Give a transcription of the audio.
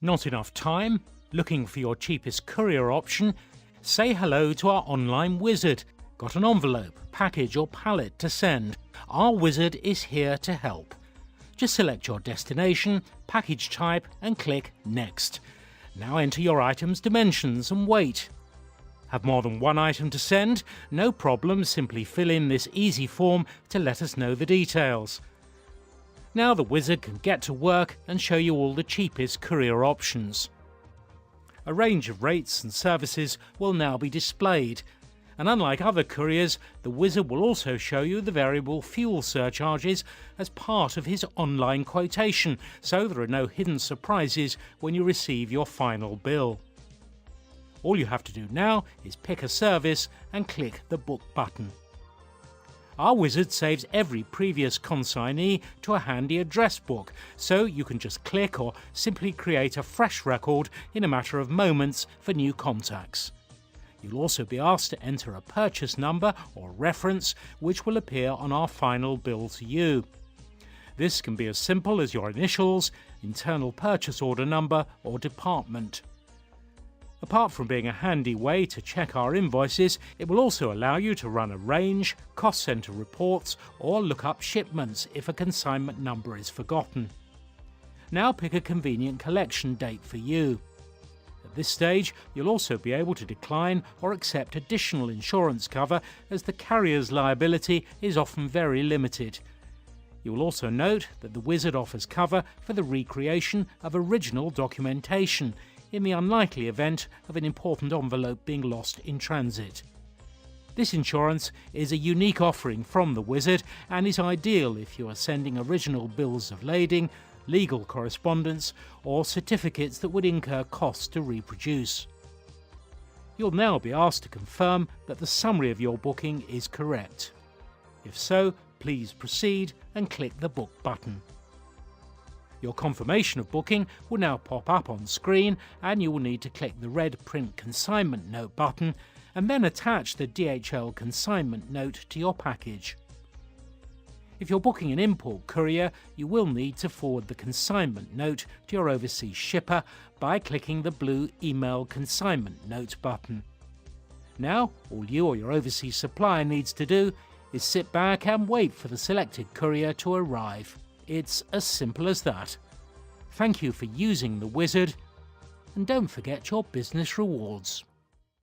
Not enough time? Looking for your cheapest courier option? Say hello to our online wizard. Got an envelope, package or pallet to send? Our wizard is here to help. Just select your destination, package type and click Next. Now enter your item's dimensions and weight. Have more than one item to send? No problem, simply fill in this easy form to let us know the details. Now the wizard can get to work and show you all the cheapest courier options. A range of rates and services will now be displayed, and unlike other couriers, the wizard will also show you the variable fuel surcharges as part of his online quotation, so there are no hidden surprises when you receive your final bill. All you have to do now is pick a service and click the Book button. Our wizard saves every previous consignee to a handy address book, so you can just click or simply create a fresh record in a matter of moments for new contacts. You'll also be asked to enter a purchase number or reference which will appear on our final bill to you. This can be as simple as your initials, internal purchase order number or department. Apart from being a handy way to check our invoices, it will also allow you to run a range, cost centre reports or look up shipments if a consignment number is forgotten. Now pick a convenient collection date for you. At this stage, you'll also be able to decline or accept additional insurance cover as the carrier's liability is often very limited. You will also note that the wizard offers cover for the recreation of original documentation in the unlikely event of an important envelope being lost in transit. This insurance is a unique offering from the wizard and is ideal if you are sending original bills of lading, legal correspondence or certificates that would incur costs to reproduce. You'll now be asked to confirm that the summary of your booking is correct. If so, please proceed and click the Book button. Your confirmation of booking will now pop up on screen and you will need to click the red Print Consignment Note button and then attach the DHL consignment note to your package. If you're booking an import courier, you will need to forward the consignment note to your overseas shipper by clicking the blue Email Consignment Note button. Now, all you or your overseas supplier needs to do is sit back and wait for the selected courier to arrive. It's as simple as that. Thank you for using the wizard, and don't forget your business rewards.